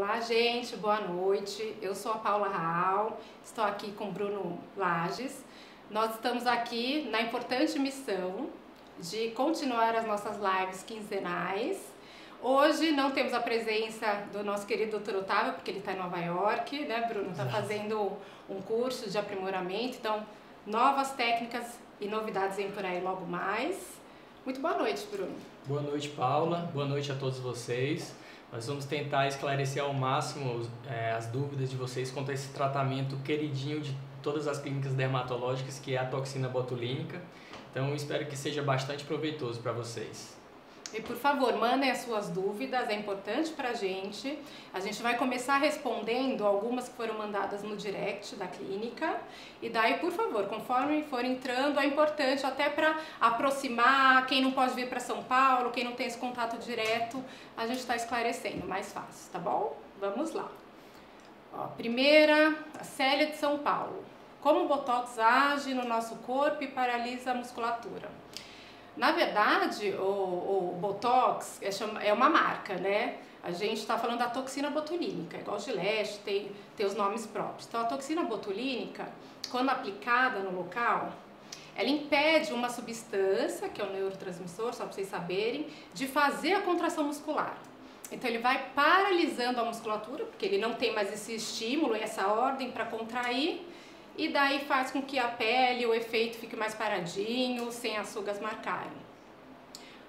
Olá, gente, boa noite. Eu sou a Paula Raal, estou aqui com o Bruno Lages. Nós estamos aqui na importante missão de continuar as nossas lives quinzenais. Hoje não temos a presença do nosso querido Dr. Otávio, porque ele está em Nova York, né, Bruno? Está fazendo um curso de aprimoramento, então novas técnicas e novidades vêm por aí logo mais. Muito boa noite, Bruno. Boa noite, Paula. Boa noite a todos vocês. Nós vamos tentar esclarecer ao máximo as dúvidas de vocês quanto a esse tratamento queridinho de todas as clínicas dermatológicas, que é a toxina botulínica. Então, eu espero que seja bastante proveitoso para vocês. E por favor, mandem as suas dúvidas, é importante pra gente. A gente vai começar respondendo algumas que foram mandadas no direct da clínica. E daí, por favor, conforme for entrando, é importante até para aproximar quem não pode vir para São Paulo, quem não tem esse contato direto, a gente está esclarecendo, mais fácil, tá bom? Vamos lá. Ó, primeira, a Célia de São Paulo. Como o Botox age no nosso corpo e paralisa a musculatura? Na verdade, o Botox é uma marca, né? A gente está falando da toxina botulínica, igual Gillette, tem os nomes próprios. Então, a toxina botulínica, quando aplicada no local, ela impede uma substância, que é o neurotransmissor, só para vocês saberem, de fazer a contração muscular. Então, ele vai paralisando a musculatura, porque ele não tem mais esse estímulo e essa ordem para contrair, e daí faz com que a pele, o efeito fique mais paradinho, sem as rugas marcarem.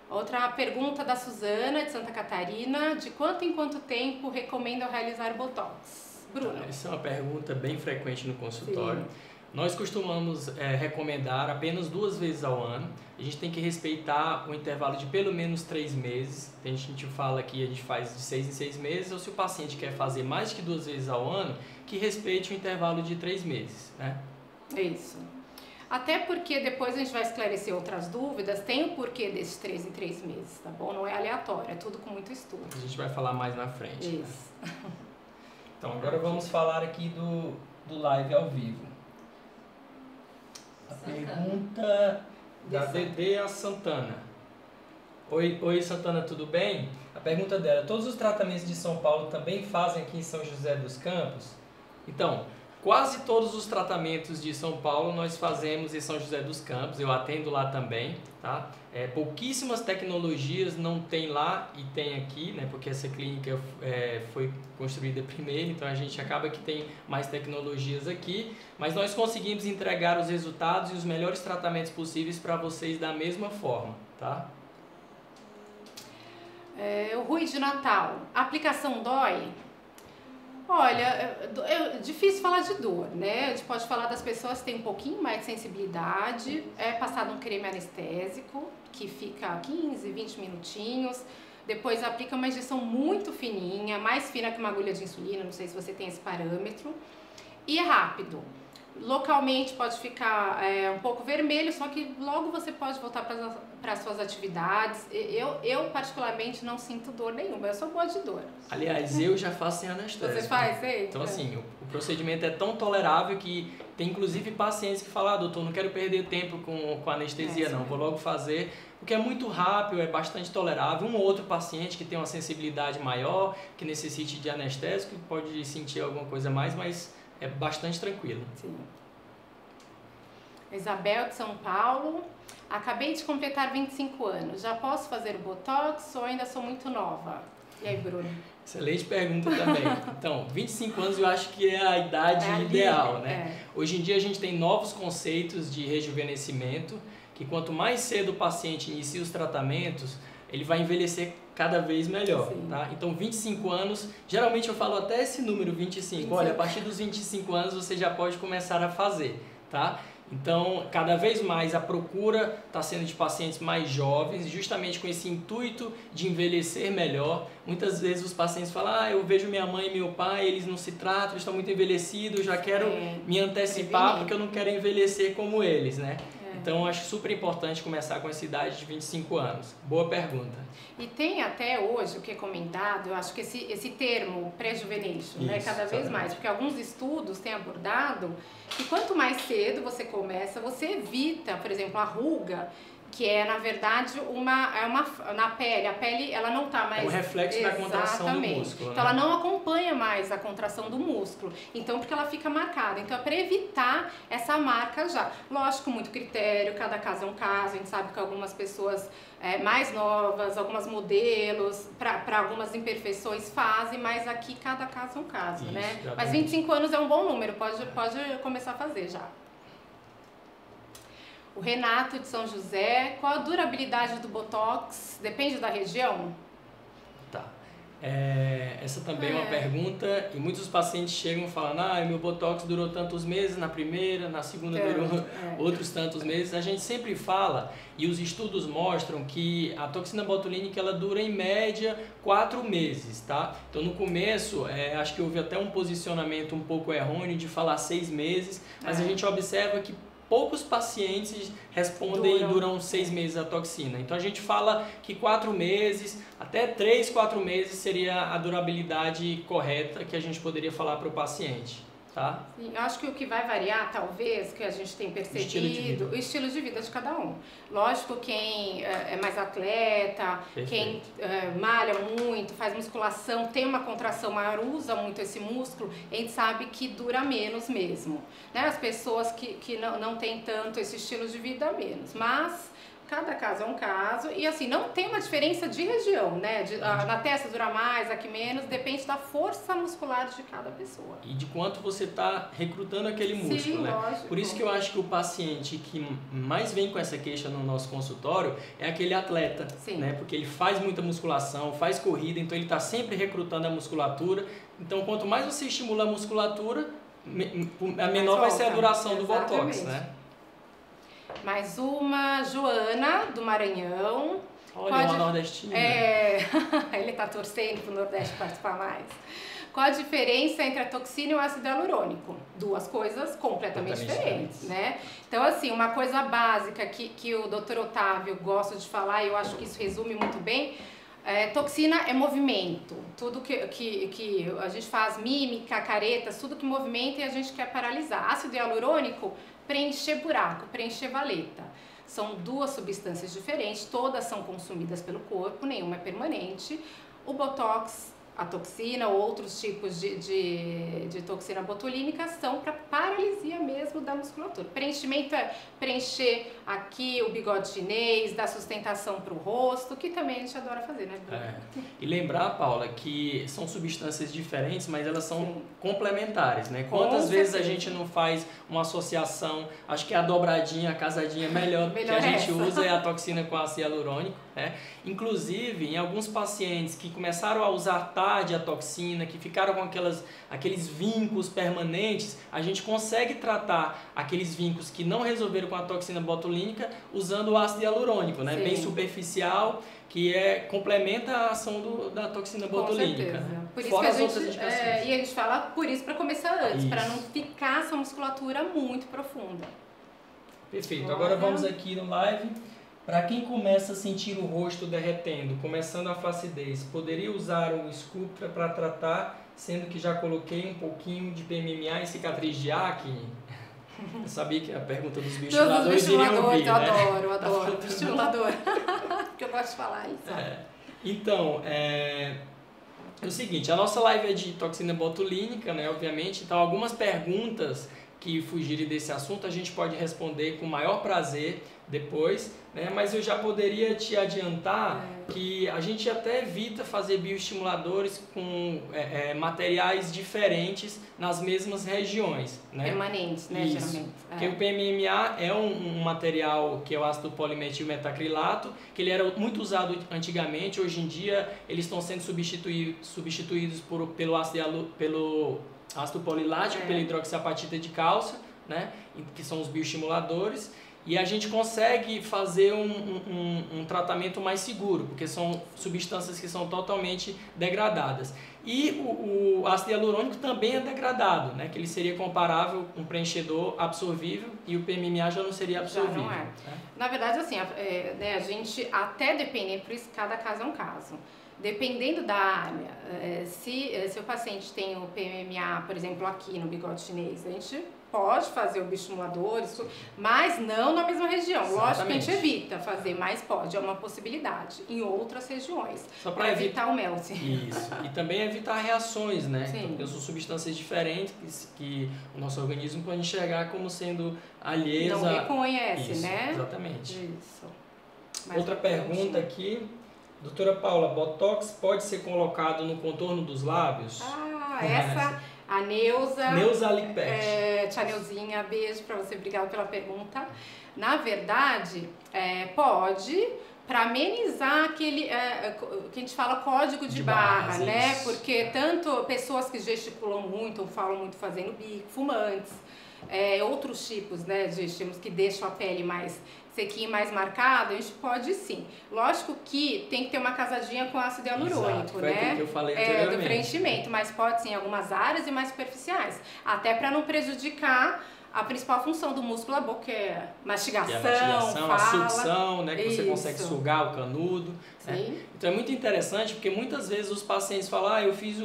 Outra pergunta da Suzana, de Santa Catarina: de quanto em quanto tempo recomendam realizar Botox? Bruno. Essa é uma pergunta bem frequente no consultório. Sim. Nós costumamos recomendar apenas 2 vezes ao ano. A gente tem que respeitar o intervalo de pelo menos 3 meses. A gente fala que a gente faz de 6 em 6 meses, ou se o paciente quer fazer mais que 2 vezes ao ano, que respeite o intervalo de 3 meses, né? Isso. Até porque depois a gente vai esclarecer outras dúvidas, tem o porquê desses 3 em 3 meses, tá bom? Não é aleatório, é tudo com muito estudo. A gente vai falar mais na frente. Isso. Né? Então agora vamos falar aqui do live ao vivo. A pergunta da Dede Santana. Oi Santana, tudo bem? A pergunta dela: todos os tratamentos de São Paulo também fazem aqui em São José dos Campos? Então, quase todos os tratamentos de São Paulo nós fazemos em São José dos Campos, eu atendo lá também, tá? Pouquíssimas tecnologias não tem lá e tem aqui, né? Porque essa clínica foi construída primeiro, então a gente acaba que tem mais tecnologias aqui, mas nós conseguimos entregar os resultados e os melhores tratamentos possíveis para vocês da mesma forma, tá? O Rui de Natal: a aplicação dói? Olha, é difícil falar de dor, né? A gente pode falar das pessoas que têm um pouquinho mais de sensibilidade. É passado um creme anestésico, que fica 15, 20 minutinhos. Depois aplica uma injeção muito fininha, mais fina que uma agulha de insulina, não sei se você tem esse parâmetro. E é rápido. Localmente pode ficar um pouco vermelho, só que logo você pode voltar para as suas atividades. Eu particularmente não sinto dor nenhuma, eu sou boa de dor. Aliás, eu já faço sem anestésico. Você faz, hein? Então assim, o procedimento é tão tolerável que tem inclusive pacientes que falam: doutor, não quero perder tempo com anestesia não, vou logo fazer, porque é muito rápido, é bastante tolerável. Um ou outro paciente que tem uma sensibilidade maior, que necessite de anestésico, pode sentir alguma coisa mais, mas é bastante tranquilo. Sim. Isabel de São Paulo: acabei de completar 25 anos, já posso fazer o Botox ou ainda sou muito nova? E aí, Bruno? Excelente pergunta também. Então, 25 anos eu acho que é a idade ideal, né? Hoje em dia a gente tem novos conceitos de rejuvenescimento, que quanto mais cedo o paciente inicia os tratamentos, ele vai envelhecer cada vez melhor, tá? Então, 25 anos, geralmente eu falo até esse número, 25. Olha, a partir dos 25 anos você já pode começar a fazer, tá? Então, cada vez mais a procura está sendo de pacientes mais jovens, justamente com esse intuito de envelhecer melhor. Muitas vezes os pacientes falam: eu vejo minha mãe e meu pai, eles não se tratam, eles estão muito envelhecidos, eu já quero me antecipar porque eu não quero envelhecer como eles, né? Então, eu acho super importante começar com essa idade de 25 anos. Boa pergunta. E tem até hoje o que é comentado, eu acho que esse termo pré-juvenation, né, cada vez mais, porque alguns estudos têm abordado que quanto mais cedo você começa, você evita, por exemplo, a ruga, que é, na verdade, na pele. A pele, ela não está mais... É um reflexo da contração do músculo. Então, ela não acompanha mais a contração do músculo. Então, porque ela fica marcada. Então, é para evitar essa marca já. Lógico, muito critério, cada caso é um caso. A gente sabe que algumas pessoas mais novas, algumas modelos, para algumas imperfeições fazem, mas aqui cada caso é um caso, isso, né? Exatamente. Mas 25 anos é um bom número, pode começar a fazer já. O Renato de São José, qual a durabilidade do Botox? Depende da região? Tá. Essa também é uma pergunta e muitos pacientes chegam falando, meu Botox durou tantos meses na primeira, na segunda durou outros tantos meses. A gente sempre fala, e os estudos mostram que a toxina botulínica ela dura em média 4 meses, tá? Então no começo, acho que houve até um posicionamento um pouco errôneo de falar 6 meses, mas a gente observa que poucos pacientes respondem e duram 6 meses a toxina. Então a gente fala que 4 meses, até 3, 4 meses seria a durabilidade correta que a gente poderia falar para o paciente. Tá? Sim, eu acho que o que vai variar, talvez, que a gente tem percebido, o estilo de vida de cada um. Lógico, quem é mais atleta, quem malha muito, faz musculação, tem uma contração maior, usa muito esse músculo, a gente sabe que dura menos mesmo. Né? As pessoas que não têm tanto esse estilo de vida, menos. Mas cada caso é um caso e assim, não tem uma diferença de região, né? Na testa dura mais, aqui menos, depende da força muscular de cada pessoa. E de quanto você está recrutando aquele músculo, sim, né? Lógico. Por isso que eu acho que o paciente que mais vem com essa queixa no nosso consultório é aquele atleta, né? Porque ele faz muita musculação, faz corrida, então ele está sempre recrutando a musculatura. Então, quanto mais você estimula a musculatura, a menor vai ser a duração do Botox, né? Mais uma, Joana, do Maranhão. Olha, uma nordestina. Ele tá torcendo pro Nordeste participar mais. Qual a diferença entre a toxina e o ácido hialurônico? Duas coisas completamente diferentes, né? Então, assim, uma coisa básica que o Dr. Otávio gosta de falar, e eu acho que isso resume muito bem, toxina é movimento. Tudo que a gente faz, mímica, caretas, tudo que movimenta e a gente quer paralisar. Ácido hialurônico, preencher buraco, preencher valeta. São duas substâncias diferentes, todas são consumidas pelo corpo, nenhuma é permanente. O Botox, a toxina ou outros tipos de toxina botulínica são para paralisia mesmo da musculatura. Preenchimento é preencher aqui o bigode chinês, dar sustentação para o rosto, que também a gente adora fazer, né? E lembrar, Paula, que são substâncias diferentes, mas elas são complementares, né? Quantas vezes a gente não faz uma associação, acho que a dobradinha, a casadinha melhor que a gente usa é a toxina com ácido hialurônico, né? Inclusive, em alguns pacientes que começaram a usar tarde a toxina, que ficaram com aqueles vincos permanentes, a gente consegue tratar aqueles vincos que não resolveram com a toxina botulínica usando o ácido hialurônico, né? Bem superficial, que complementa a ação da toxina botulínica. Por isso fora que as outras indicações. E a gente fala por isso para começar antes, para não ficar essa musculatura muito profunda. Perfeito. Agora vamos aqui no live. Para quem começa a sentir o rosto derretendo, começando a flacidez, poderia usar o Sculptra para tratar, sendo que já coloquei um pouquinho de PMMA e cicatriz de acne? Eu sabia que a pergunta dos bioestimuladores iriam ouvir, né? Eu adoro bioestimulador, porque eu gosto de falar isso. Então, é o seguinte, a nossa live é de toxina botulínica, né, obviamente, então algumas perguntas que fugirem desse assunto a gente pode responder com o maior prazer depois, né? Mas eu já poderia te adiantar que a gente até evita fazer bioestimuladores com materiais diferentes nas mesmas regiões, né? Permanentes, né? Isso. Geralmente. Porque o PMMA é um material que é o ácido polimetilmetacrilato, que ele era muito usado antigamente, hoje em dia eles estão sendo substituídos pelo ácido polilático, pela hidroxiapatita de cálcio, né? Que são os bioestimuladores. E a gente consegue fazer um tratamento mais seguro, porque são substâncias que são totalmente degradadas. E o ácido hialurônico também é degradado, né? Que ele seria comparável com um preenchedor absorvível e o PMMA já não seria absorvível. Não é. Na verdade, assim, a gente até dependendo, por isso cada caso é um caso. Dependendo da área, se o paciente tem o PMMA, por exemplo, aqui no bigode chinês, a gente pode fazer o bioestimulador, mas não na mesma região. Exatamente. Lógico que a gente evita fazer, mas pode, é uma possibilidade em outras regiões. Só para evitar o melt. Isso. E também evitar reações, né? Sim. Então, são substâncias diferentes que o nosso organismo pode enxergar como sendo alheias. Não reconhece, isso, né? Exatamente. Isso. Outra pergunta aqui. Doutora Paula, Botox pode ser colocado no contorno dos lábios? Essa... A Neuza. Neuza Lipete. Tia Neuzinha, beijo pra você, obrigada pela pergunta. Na verdade, pode, para amenizar aquele que a gente fala código de barra, né? Isso. Porque tanto pessoas que gesticulam muito, ou falam muito fazendo bico, fumantes, outros tipos, né, de estímulos que deixam a pele mais sequinho, mais marcado, a gente pode sim. Lógico que tem que ter uma casadinha com ácido hialurônico, né? Que eu falei anteriormente. Do preenchimento, mas pode sim em algumas áreas e mais superficiais. Até para não prejudicar a principal função do músculo da boca, que é mastigação, fala, a sucção, né? Que isso. Você consegue sugar o canudo. Né? Então é muito interessante porque muitas vezes os pacientes falam, eu fiz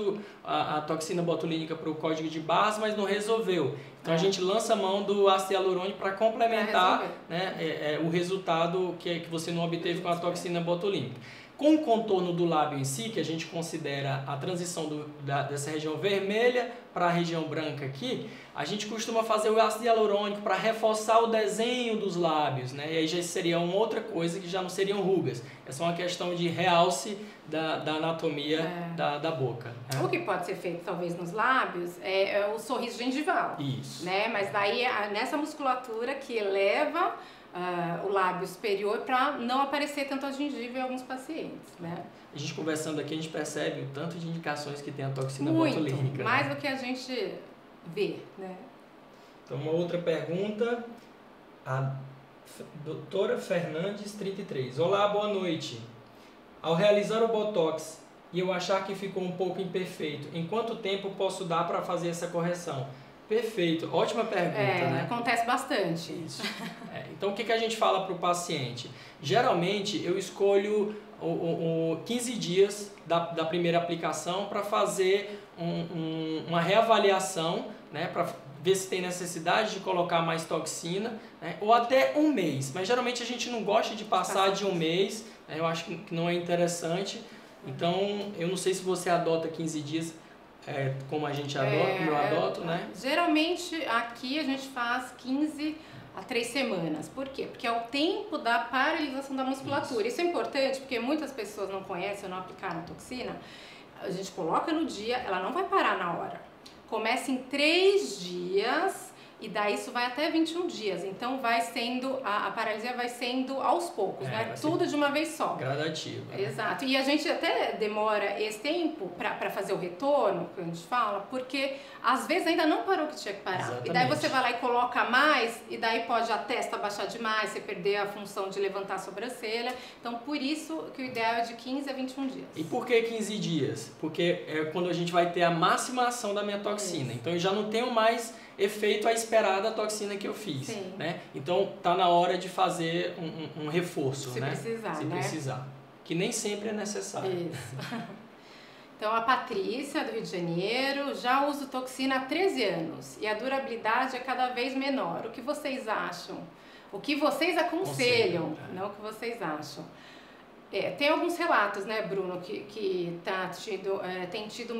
a toxina botulínica para o código de barras, mas não resolveu. Então a gente lança a mão do ácido hialurônico para complementar, né, o resultado que você não obteve com a toxina botulínica. Com o contorno do lábio em si, que a gente considera a transição dessa região vermelha para a região branca aqui, a gente costuma fazer o ácido hialurônico para reforçar o desenho dos lábios, né? E aí já seria uma outra coisa que já não seriam rugas. É só uma questão de realce da anatomia da boca. O que pode ser feito talvez nos lábios é o sorriso gengival. Isso. Né? Mas daí nessa musculatura que eleva o lábio superior para não aparecer tanto a gengiva em alguns pacientes, né? A gente conversando aqui, a gente percebe o tanto de indicações que tem a toxina muito, botulínica. mais né? do que a gente vê, né? Então, uma outra pergunta, a doutora Fernandes, 33. Olá, boa noite. Ao realizar o Botox e eu achar que ficou um pouco imperfeito, em quanto tempo posso dar para fazer essa correção? Perfeito, ótima pergunta, né? Acontece bastante. Isso. Então, o que a gente fala para o paciente? Geralmente, eu escolho 15 dias da primeira aplicação para fazer uma reavaliação, né? Para ver se tem necessidade de colocar mais toxina, né? Ou até um mês. Mas, geralmente, a gente não gosta de passar de um mês, né? Eu acho que não é interessante. Então, eu não sei se você adota 15 dias... como a gente adota, como eu adoto, né? Geralmente aqui a gente faz 15 a 3 semanas. Por quê? Porque é o tempo da paralisação da musculatura. Isso é importante porque muitas pessoas não conhecem ou não aplicaram a toxina. A gente coloca no dia, ela não vai parar na hora. Começa em 3 dias e daí isso vai até 21 dias. Então vai sendo, a paralisia vai sendo aos poucos, né? Tudo de uma vez só. Gradativo. Né? Exato. E a gente até demora esse tempo para fazer o retorno, que a gente fala, porque às vezes ainda não parou o que tinha que parar. Exatamente. E daí você vai lá e coloca mais, e daí pode a testa baixar demais, você perder a função de levantar a sobrancelha. Então, por isso que o ideal é de 15 a 21 dias. E por que 15 dias? Porque é quando a gente vai ter a máxima ação da minha toxina. Isso. Então, eu já não tenho mais efeito a esperar da toxina que eu fiz. Sim. Né? Então, tá na hora de fazer um reforço, Se né? precisar, Se né? precisar. Que nem sempre é necessário. Isso. Então, a Patrícia, do Rio de Janeiro, já usa toxina há 13 anos e a durabilidade é cada vez menor. O que vocês acham? O que vocês aconselham, não o que vocês acham. Tem alguns relatos, né, Bruno, que tem tido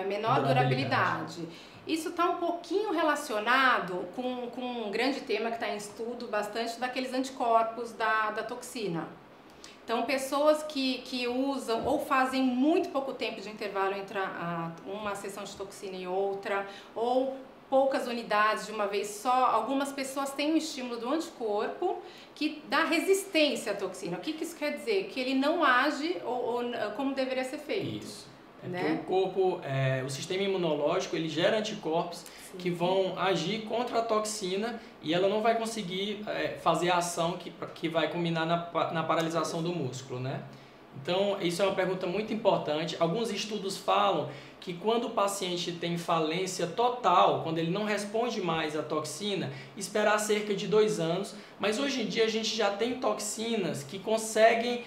menor durabilidade. Isso está um pouquinho relacionado com um grande tema que está em estudo bastante daqueles anticorpos da toxina. Então, pessoas que usam ou fazem muito pouco tempo de intervalo entre uma sessão de toxina e outra, ou poucas unidades de uma vez só, algumas pessoas têm um estímulo do anticorpo que dá resistência à toxina. O que isso quer dizer? Que ele não age ou como deveria ser feito. Isso. Né? Porque o corpo, o sistema imunológico, ele gera anticorpos Sim. que vão agir contra a toxina e ela não vai conseguir fazer a ação que vai culminar na paralisação do músculo, né? Então, isso é uma pergunta muito importante. Alguns estudos falam que quando o paciente tem falência total, quando ele não responde mais à toxina, esperar cerca de 2 anos, mas hoje em dia a gente já tem toxinas que conseguem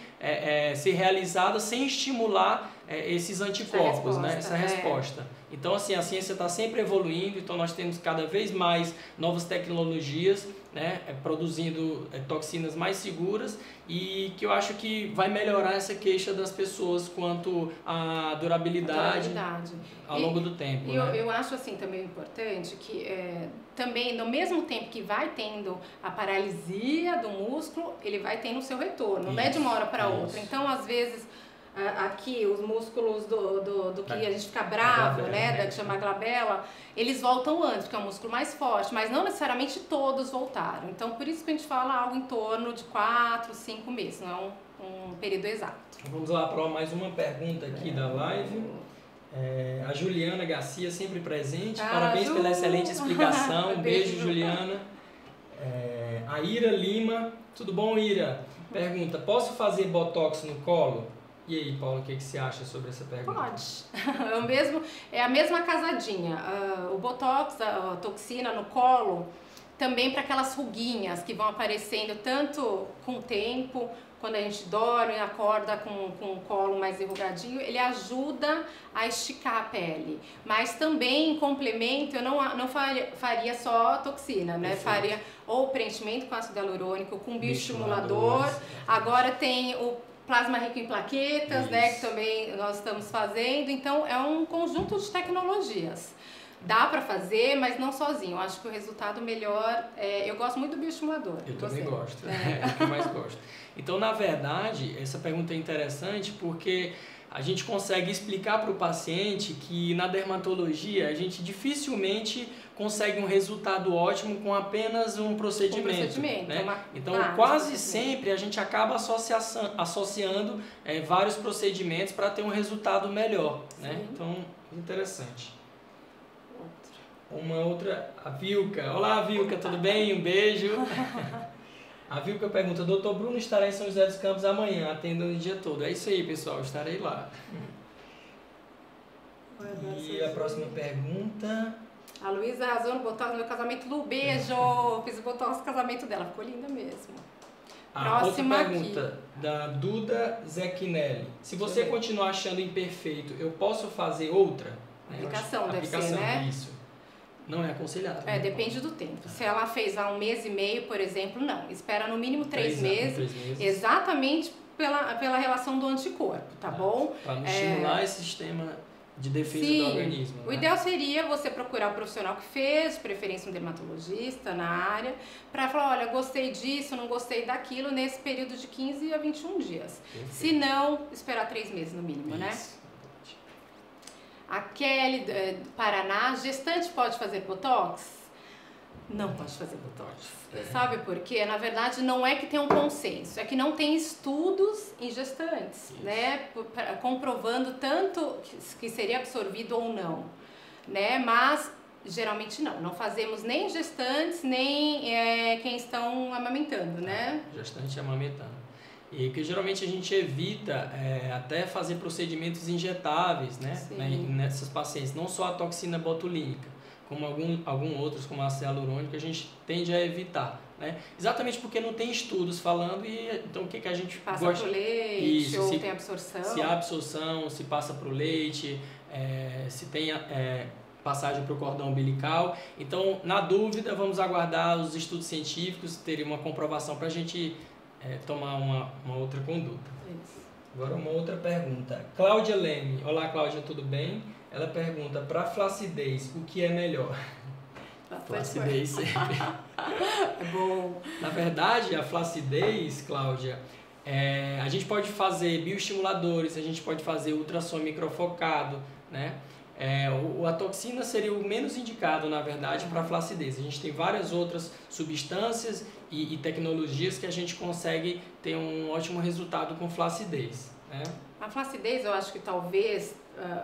ser realizadas sem estimular esses anticorpos, essa resposta. Então, assim, a ciência está sempre evoluindo, então nós temos cada vez mais novas tecnologias, né, produzindo toxinas mais seguras, e que eu acho que vai melhorar essa queixa das pessoas quanto à durabilidade ao longo do tempo. Eu acho assim também importante que também no mesmo tempo que vai tendo a paralisia do músculo, ele vai tendo o seu retorno, não é de uma hora para outra. Então, às vezes, aqui os músculos do que a gente fica bravo, que chama glabela, eles voltam antes, porque é um músculo mais forte, mas não necessariamente todos voltaram. Então, por isso que a gente fala algo em torno de 4, 5 meses, não é um período exato. Vamos lá para mais uma pergunta aqui da live. A Juliana Garcia, sempre presente. Parabéns pela excelente explicação. Um beijo, Juliana. A Ira Lima. Tudo bom, Ira? Pergunta, posso fazer botox no colo? E aí, Paulo, o que você acha sobre essa pergunta? Pode. É a mesma casadinha. O botox, a toxina no colo, também para aquelas ruguinhas que vão aparecendo tanto com o tempo, quando a gente dorme, acorda com o colo mais enrugadinho, ele ajuda a esticar a pele. Mas também, em complemento, eu não faria só toxina, né? Faria ou preenchimento com ácido hialurônico, com bioestimulador. Agora tem o plasma rico em plaquetas, né, que também nós estamos fazendo. Então, é um conjunto de tecnologias. Dá para fazer, mas não sozinho. Eu acho que o resultado melhor... eu gosto muito do bioestimulador. Eu também gosto. É o que eu mais gosto. Então, na verdade, essa pergunta é interessante porque a gente consegue explicar para o paciente que na dermatologia a gente dificilmente consegue um resultado ótimo com apenas um procedimento. Né? Então, quase sempre a gente acaba associando vários procedimentos para ter um resultado melhor. Né? Então, interessante. Uma outra, a Vilca. Olá, Vilca, tudo bem? Um beijo. A Vilca pergunta, Dr. Bruno estará em São José dos Campos amanhã, atendendo o dia todo. É isso aí, pessoal, estarei lá. E a próxima pergunta... A Luísa arrasou no botox no meu casamento do beijo. Fiz o botox no casamento dela, ficou linda mesmo. Próxima outra pergunta, aqui. Da Duda Zecchinelli. Se você continuar achando imperfeito, eu posso fazer outra? Aplicação deve ser, né? Isso. Não é aconselhável. Depende do tempo. Se ela fez há 1 mês e meio, por exemplo, não. Espera no mínimo 3 meses. Exatamente pela relação do anticorpo, tá bom? Para não estimular esse sistema de defesa do organismo. O ideal seria você procurar o profissional que fez, de preferência um dermatologista na área, para falar, olha, gostei disso, não gostei daquilo, nesse período de 15 a 21 dias. Perfeito. Se não, esperar 3 meses no mínimo, né? A Kelly, Paraná, gestante pode fazer botox? Não pode fazer botox. Sabe por quê? Na verdade, não é que tem um consenso, é que não tem estudos em gestantes, né? Comprovando tanto que seria absorvido ou não, né? Mas geralmente não fazemos nem gestantes, nem quem estão amamentando, né? Gestante amamentando. E que geralmente a gente evita até fazer procedimentos injetáveis, né? Nessas pacientes, não só a toxina botulínica, como alguns outros, como a ácido hialurônico, a gente tende a evitar, né? Exatamente porque não tem estudos falando, e então o que a gente passa gosta... pro leite, ou tem absorção. Se há absorção, se passa pro leite, se tem passagem para o cordão umbilical. Então, na dúvida, vamos aguardar os estudos científicos terem uma comprovação para a gente tomar uma outra conduta. Isso. Agora uma outra pergunta. Cláudia Leme. Olá, Cláudia, tudo bem? Ela pergunta, para flacidez, o que é melhor? Flacidez sempre. É bom. Na verdade, a flacidez, Cláudia, a gente pode fazer bioestimuladores, a gente pode fazer ultrassom microfocado, né? A toxina seria o menos indicado, na verdade, para a flacidez. A gente tem várias outras substâncias e tecnologias que a gente consegue ter um ótimo resultado com flacidez, né? A flacidez, eu acho que talvez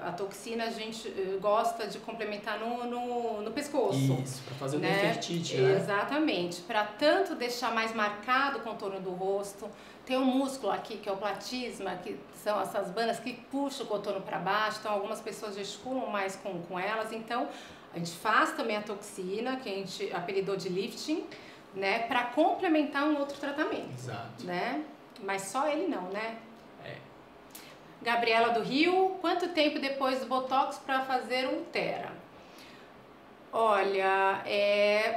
a toxina a gente gosta de complementar no pescoço. Isso, para fazer o Nefertiti, né? Exatamente, para tanto deixar mais marcado o contorno do rosto. Tem um músculo aqui que é o platisma, que são essas bandas que puxam o contorno para baixo, então algumas pessoas gesticulam mais com elas. Então a gente faz também a toxina, que a gente apelidou de lifting, né, para complementar um outro tratamento. Exato. Né? Mas só ele não, né? Gabriela do Rio, quanto tempo depois do Botox para fazer Ulthera? Olha,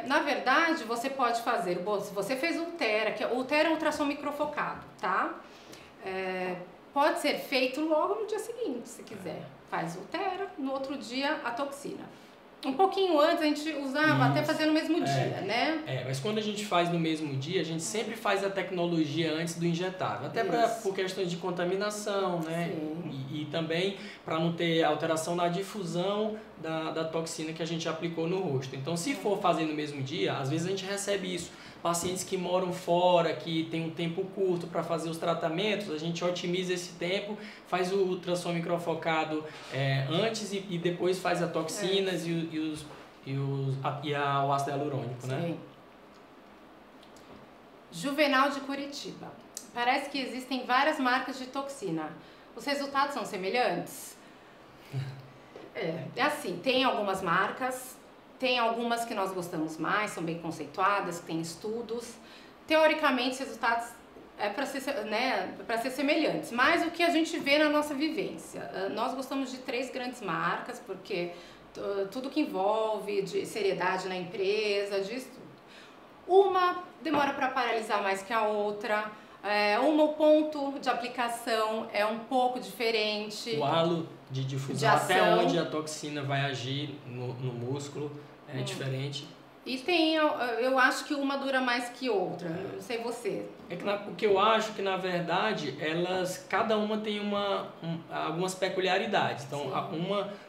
na verdade você pode fazer, se você fez Ulthera, que Ulthera é ultrassom microfocado, tá? Pode ser feito logo no dia seguinte, se quiser. Faz Ulthera, no outro dia a toxina. Um pouquinho antes a gente usava até fazer no mesmo dia, né? Mas quando a gente faz no mesmo dia, a gente sempre faz a tecnologia antes do injetável. Até por questões de contaminação, né? E também para não ter alteração na difusão da toxina que a gente aplicou no rosto. Então, se for fazer no mesmo dia, às vezes a gente recebe isso. Pacientes que moram fora, que tem um tempo curto para fazer os tratamentos, a gente otimiza esse tempo, faz o ultrassom microfocado antes e depois faz a toxinas o ácido hialurônico, né? Sim. Juvenal de Curitiba. Parece que existem várias marcas de toxina. Os resultados são semelhantes? É assim, tem algumas marcas. Tem algumas que nós gostamos mais, são bem conceituadas, tem estudos. Teoricamente, os resultados para ser semelhantes, mas o que a gente vê na nossa vivência. Nós gostamos de 3 grandes marcas, porque tudo que envolve de seriedade na empresa, de estudo. Uma demora para paralisar mais que a outra. O ponto de aplicação é um pouco diferente. O halo de difusão, até onde a toxina vai agir no músculo, é diferente. E eu acho que uma dura mais que outra, não sei você. O que eu acho que, na verdade, cada uma tem algumas peculiaridades. Então,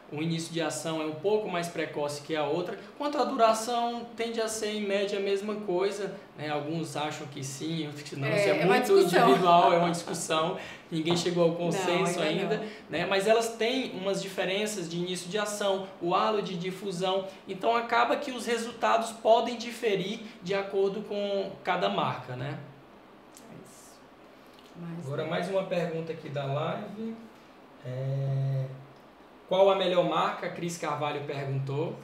o início de ação é um pouco mais precoce que a outra, quanto a duração tende a ser, em média, a mesma coisa. Né? Alguns acham que sim, outros que não. Isso é muito individual, é uma discussão. Ninguém chegou ao consenso ainda. Né? Mas elas têm umas diferenças de início de ação, o halo de difusão. Então, acaba que os resultados podem diferir de acordo com cada marca, né? Agora mais uma pergunta aqui da live. Qual a melhor marca? A Cris Carvalho perguntou.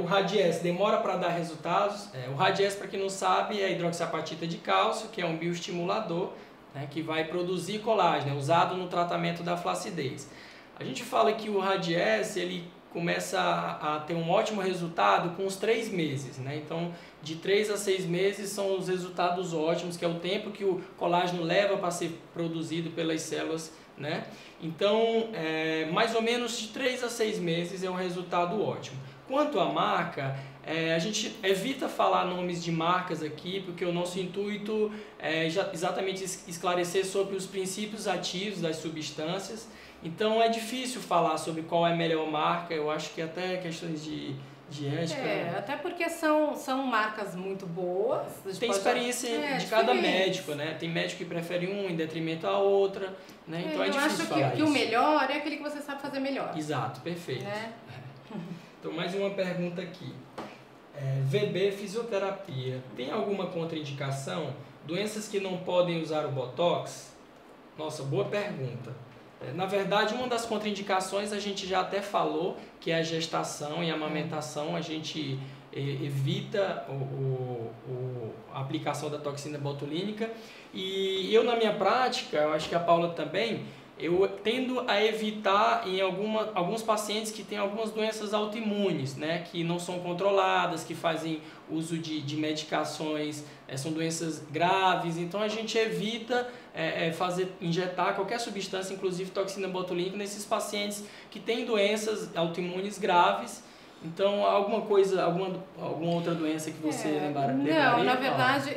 O Radiesse demora para dar resultados? O Radiesse, para quem não sabe, é a hidroxiapatita de cálcio, que é um bioestimulador, né, que vai produzir colágeno, usado no tratamento da flacidez. A gente fala que o Radiesse, ele começa a ter um ótimo resultado com os 3 meses, né? Então, de 3 a 6 meses são os resultados ótimos, que é o tempo que o colágeno leva para ser produzido pelas células, né? Então, mais ou menos de 3 a 6 meses é um resultado ótimo. Quanto à marca, a gente evita falar nomes de marcas aqui, porque o nosso intuito é exatamente esclarecer sobre os princípios ativos das substâncias. Então é difícil falar sobre qual é a melhor marca, eu acho que até questões de ética. Até porque são marcas muito boas. Tem experiência de cada médico, né? Tem médico que prefere um em detrimento à outra, né? Então é difícil falar isso. Eu acho que o melhor é aquele que você sabe fazer melhor. Exato, perfeito. Né? Então mais uma pergunta aqui. VB fisioterapia. Tem alguma contraindicação? Doenças que não podem usar o Botox? Nossa, boa pergunta. Na verdade, uma das contraindicações a gente já até falou, que é a gestação e a amamentação. A gente evita a aplicação da toxina botulínica. E eu, na minha prática, eu acho que a Paula também, eu tendo a evitar em alguns pacientes que têm algumas doenças autoimunes, né, que não são controladas, que fazem uso de medicações, são doenças graves. Então a gente evita injetar qualquer substância, inclusive toxina botulínica, nesses pacientes que têm doenças autoimunes graves. Então, alguma outra doença que você lembraria? Não, na verdade,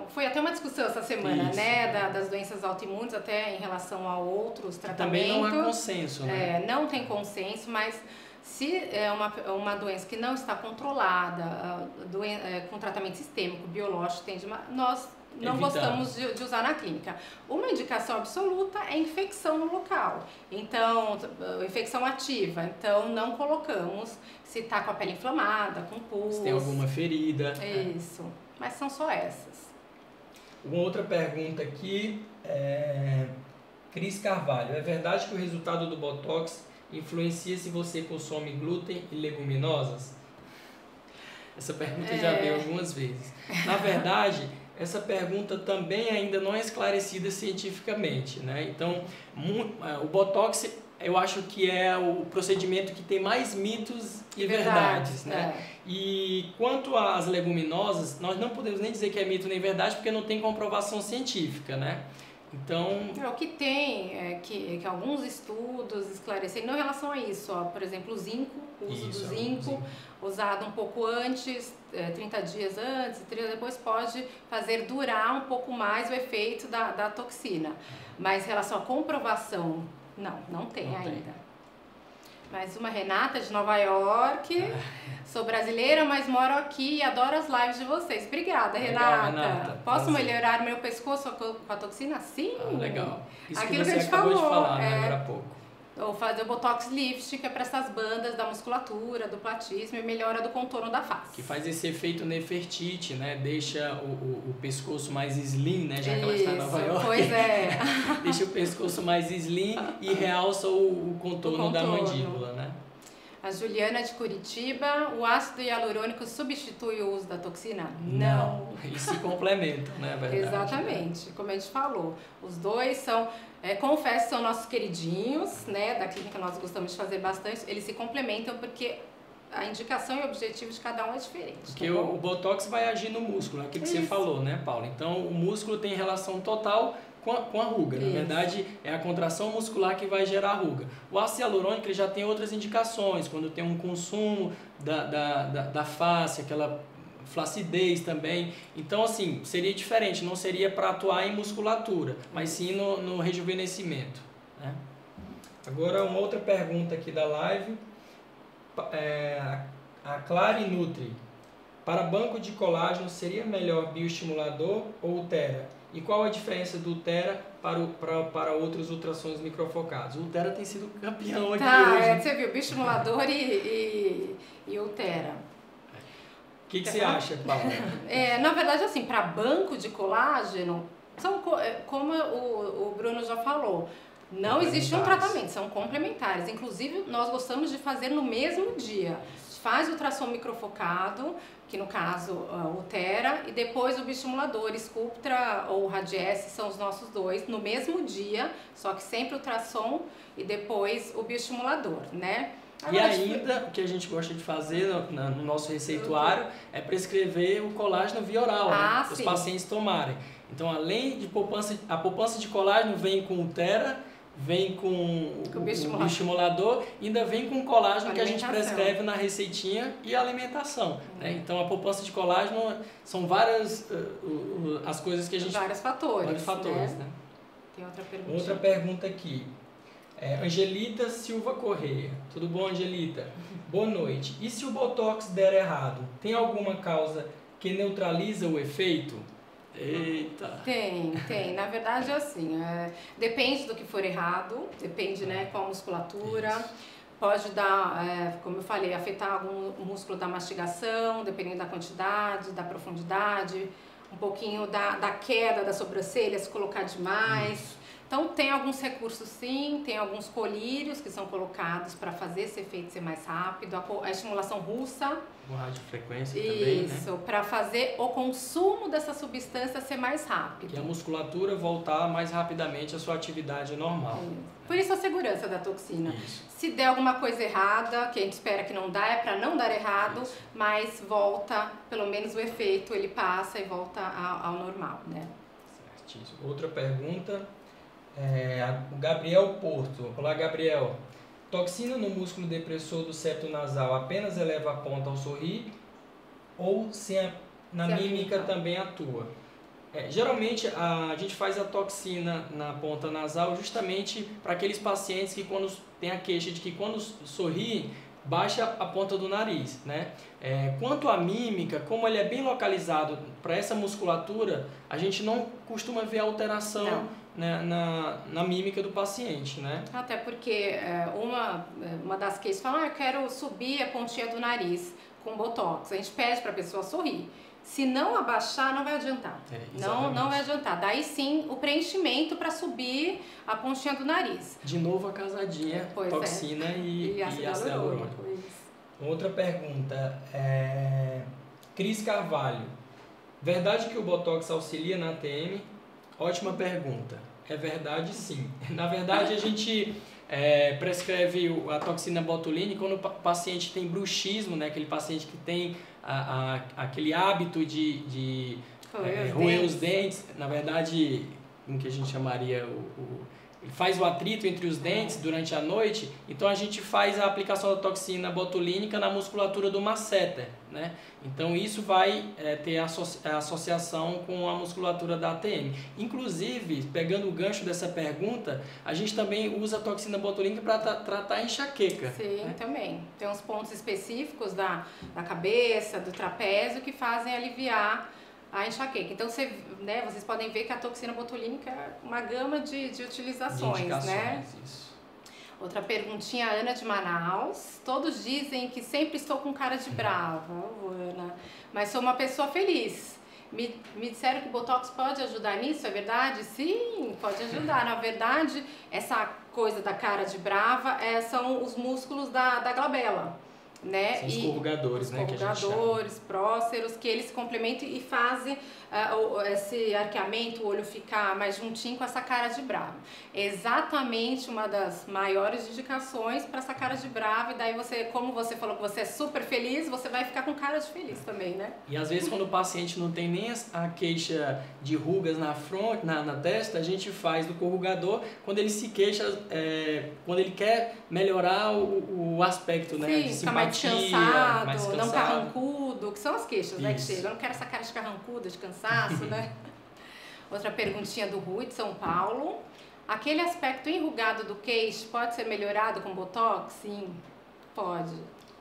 foi até uma discussão essa semana, né, das doenças autoimunes, até em relação a outros tratamentos. Também não há consenso, né? Não tem consenso, mas se é uma doença que não está controlada, com tratamento sistêmico, biológico, nós não gostamos de usar na clínica. Uma indicação absoluta é infecção no local. Então, infecção ativa. Então, não colocamos se está com a pele inflamada, com pus. Se tem alguma ferida. Isso. Mas são só essas. Uma outra pergunta aqui Cris Carvalho. É verdade que o resultado do Botox influencia se você consome glúten e leguminosas? Essa pergunta já veio algumas vezes. Na verdade, Essa pergunta também ainda não é esclarecida cientificamente, né? Então, o Botox, eu acho que é o procedimento que tem mais mitos e verdades, né? E quanto às leguminosas, nós não podemos nem dizer que é mito nem verdade, porque não tem comprovação científica, né? Então... O que tem é que alguns estudos esclarecem, não em relação a isso, ó, por exemplo, o zinco, o uso do zinco, usado um pouco antes, 30 dias antes, 30 depois, pode fazer durar um pouco mais o efeito da toxina. Mas em relação à comprovação, não tem ainda. Mais uma, Renata de Nova York. Sou brasileira, mas moro aqui e adoro as lives de vocês. Obrigada, Renata. Legal, Renata. Posso melhorar meu pescoço com a toxina? Sim. Legal. Isso aquilo que você a gente acabou falou, de falar, né, agora há pouco. Ou fazer o Botox Lift, que é para essas bandas da musculatura, do platismo e melhora do contorno da face. Que faz esse efeito Nefertiti, né? Deixa o pescoço mais slim, né? Já que ela está em Nova York. Pois é. Deixa o pescoço mais slim e realça o contorno da mandíbula, né? A Juliana de Curitiba, o ácido hialurônico substitui o uso da toxina? Não. Eles se complementam, né? Verdade, exatamente, como a gente falou. Os dois são, confesso, são nossos queridinhos, né? Da clínica nós gostamos de fazer bastante. Eles se complementam porque a indicação e o objetivo de cada um é diferente. Porque o Botox vai agir no músculo, é aquilo que você falou, né, Paula? Então, o músculo tem relação total com a ruga. Na verdade, é a contração muscular que vai gerar ruga. O ácido hialurônico ele já tem outras indicações, quando tem um consumo da face, aquela flacidez também. Então, assim, seria diferente, não seria para atuar em musculatura, mas sim no rejuvenescimento, né? Agora, uma outra pergunta aqui da live. A Clare Nutri. Para banco de colágeno, seria melhor bioestimulador ou Ulthera? E qual a diferença do Ulthera para outros ultrassons microfocados? O Ulthera tem sido campeão aqui hoje. Você viu, bioestimulador e Ulthera. O que você acha, Paula? Na verdade, assim, para banco de colágeno, são, como o Bruno já falou, não existe um tratamento, são complementares. Inclusive, nós gostamos de fazer no mesmo dia. Faz o ultrassom microfocado, que no caso o Ulthera, e depois o bioestimulador, Sculptra ou Radiesse, são os nossos dois, no mesmo dia, só que sempre o ultrassom e depois o bioestimulador, né? Agora, e ainda, o que a gente gosta de fazer no nosso receituário é prescrever o colágeno via oral, né? Os pacientes tomarem. Então, além de a poupança de colágeno vem com o Ulthera, vem com o bioestimulador e ainda vem com o colágeno que a gente prescreve na receitinha e a alimentação, né? Então, a poupança de colágeno são várias as coisas que a gente... Vários fatores, né? Tem outra pergunta. Outra pergunta aqui. Angelita Silva Correia. Tudo bom, Angelita? Boa noite. E se o Botox der errado, tem alguma causa que neutraliza o efeito? Eita! Tem. Na verdade, é assim, depende do que for errado, depende, né, qual a musculatura. Isso. Pode dar, como eu falei, afetar algum músculo da mastigação, dependendo da quantidade, da profundidade, um pouquinho da queda da sobrancelha, se colocar demais. Isso. Então, tem alguns recursos sim, tem alguns colírios que são colocados para fazer esse efeito ser mais rápido, a estimulação russa. Com radiofrequência também, né? Isso, para fazer o consumo dessa substância ser mais rápido. E a musculatura voltar mais rapidamente à sua atividade normal. Por isso a segurança da toxina. Isso. Se der alguma coisa errada, que a gente espera que não dá, é para não dar errado, mas volta, pelo menos o efeito, ele passa e volta ao normal, né? Certíssimo. Outra pergunta. O Gabriel Porto. Olá, Gabriel. Toxina no músculo depressor do septo nasal apenas eleva a ponta ao sorrir ou na mímica também atua? Geralmente a gente faz a toxina na ponta nasal justamente para aqueles pacientes que quando tem a queixa de que quando sorri baixa a ponta do nariz, né? Quanto à mímica, como ele é bem localizado para essa musculatura, a gente não costuma ver alteração na mímica do paciente, né? Até porque uma das queixas fala, eu quero subir a pontinha do nariz com botox. A gente pede para a pessoa sorrir. Se não abaixar, não vai adiantar. Não vai adiantar. Daí sim, o preenchimento para subir a pontinha do nariz. De novo a casadinha, toxina e ácido hialurônico. Outra pergunta. Cris Carvalho. Verdade que o Botox auxilia na ATM? Ótima pergunta. É verdade, sim. Na verdade, a gente prescreve a toxina botulínica quando o paciente tem bruxismo, né? Aquele paciente que tem aquele hábito de roer os dentes. Na verdade, o que a gente chamaria ele faz o atrito entre os dentes durante a noite, então a gente faz a aplicação da toxina botulínica na musculatura do masseter, né? Então isso vai ter associação com a musculatura da ATM. Inclusive, pegando o gancho dessa pergunta, a gente também usa a toxina botulínica para tratar a enxaqueca. Sim, né? Também. Tem uns pontos específicos da cabeça, do trapézio, que fazem aliviar a enxaqueca. Então, vocês podem ver que a toxina botulínica é uma gama de utilizações, né? Isso. Outra perguntinha, Ana de Manaus. Todos dizem que sempre estou com cara de brava, Ana, mas sou uma pessoa feliz. Me disseram que o Botox pode ajudar nisso, é verdade? Sim, pode ajudar. Na verdade, essa coisa da cara de brava são os músculos da glabela. Né? São os corrugadores, né? Corrugadores, próceros, que eles se complementam e fazem esse arqueamento, o olho ficar mais juntinho com essa cara de bravo. É exatamente uma das maiores indicações para essa cara de bravo. E daí você, como você falou que você é super feliz, você vai ficar com cara de feliz também, né? E às vezes quando o paciente não tem nem a queixa de rugas na fronte, na testa, a gente faz do corrugador quando ele se queixa, quando ele quer melhorar o aspecto, né? Sim, de simpatia. Mais cansado, não carrancudo, que são as queixas, né, que chegam. Eu não quero essa cara de carrancuda, de cansaço, né? Outra perguntinha do Rui, de São Paulo. Aquele aspecto enrugado do queixo pode ser melhorado com Botox? Sim, pode.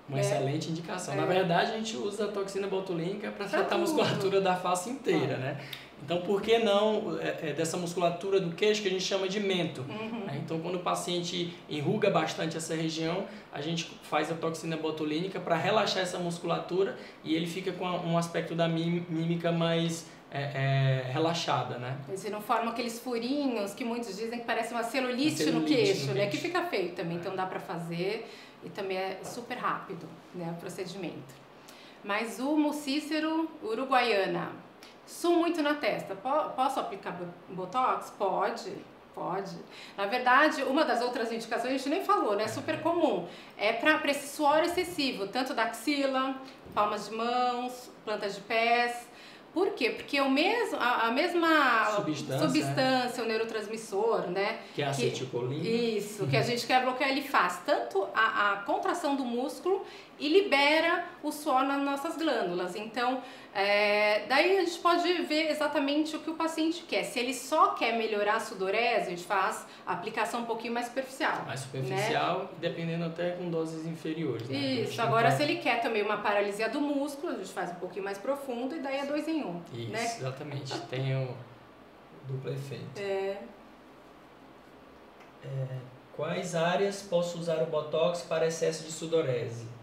Uma excelente indicação. Na verdade, a gente usa a toxina botulínica para tratar a musculatura da face inteira, né? Então, por que não dessa musculatura do queixo que a gente chama de mento? Então, quando o paciente enruga bastante essa região, a gente faz a toxina botulínica para relaxar essa musculatura e ele fica com um aspecto da mímica mais relaxada, né? Você não forma aqueles furinhos que muitos dizem que parece uma celulite no queixo, né? Que fica feio também, então dá para fazer e também é super rápido, né, o procedimento. Mas o Cícero, Uruguaiana. Sumo muito na testa. Posso aplicar Botox? Pode. Na verdade, uma das outras indicações a gente nem falou, né? Super comum. É para esse suor excessivo, tanto da axila, palmas de mãos, plantas de pés. Por quê? Porque a mesma substância, o neurotransmissor, né? Que é a acetilcolina. Isso, que a gente quer bloquear, ele faz tanto a contração do músculo e libera o suor nas nossas glândulas. Então, daí a gente pode ver exatamente o que o paciente quer. Se ele só quer melhorar a sudorese, a gente faz a aplicação um pouquinho mais superficial. Mais superficial, né? Dependendo até com doses inferiores. Né? Isso, agora se ele quer também uma paralisia do músculo, a gente faz um pouquinho mais profundo e daí é 2 em 1. Isso, né? Exatamente. Tem o duplo efeito. Quais áreas posso usar o Botox para excesso de sudorese?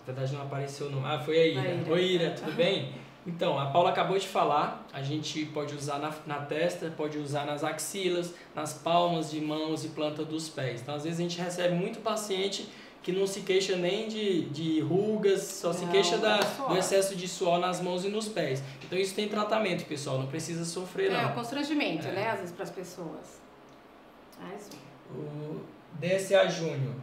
Na verdade não apareceu o nome. Ah, foi a Ira. Oi, Ira, tudo bem? Então, a Paula acabou de falar, a gente pode usar na testa, pode usar nas axilas, nas palmas de mãos e planta dos pés. Então, às vezes a gente recebe muito paciente que não se queixa nem de rugas, só se queixa do excesso de suor nas mãos e nos pés. Então, isso tem tratamento, pessoal, não precisa sofrer, não. É um constrangimento, né, às vezes, para as pessoas. Mais um. O DSA Júnior.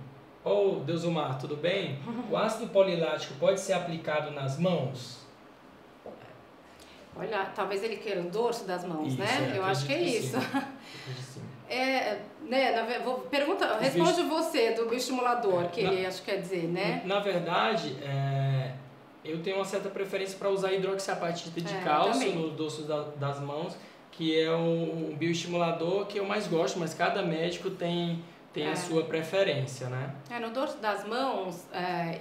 Deusumar, tudo bem? O ácido polilático pode ser aplicado nas mãos? Olha, talvez ele queira o dorso das mãos, né? Eu acho que é isso. Responde você do bioestimulador, que ele acho que quer dizer, né? Na verdade, eu tenho uma certa preferência para usar hidroxiapatita de cálcio no dorso das mãos, que é um bioestimulador que eu mais gosto, mas cada médico tem a sua preferência, né? No dorso das mãos,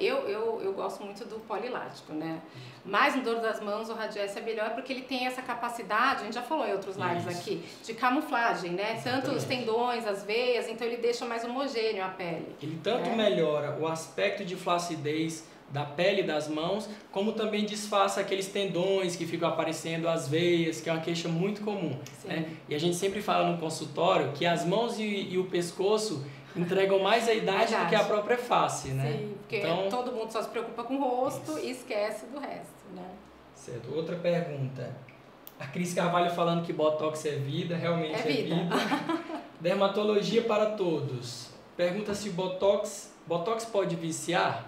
eu gosto muito do polilático, né? Mas no dorso das mãos o Radiesse é melhor porque ele tem essa capacidade, a gente já falou em outros lives aqui, de camuflagem, né? Exatamente. Tanto os tendões, as veias, então ele deixa mais homogêneo a pele. Ele tanto melhora o aspecto de flacidez da pele das mãos, como também disfarça aqueles tendões que ficam aparecendo, as veias, que é uma queixa muito comum. Né? E a gente sempre fala no consultório que as mãos e o pescoço entregam mais a idade do que a própria face, né? Sim, porque todo mundo só se preocupa com o rosto e esquece do resto, né? Certo. Outra pergunta. A Cris Carvalho falando que Botox é vida, realmente é vida. Dermatologia para todos. Pergunta se o Botox pode viciar?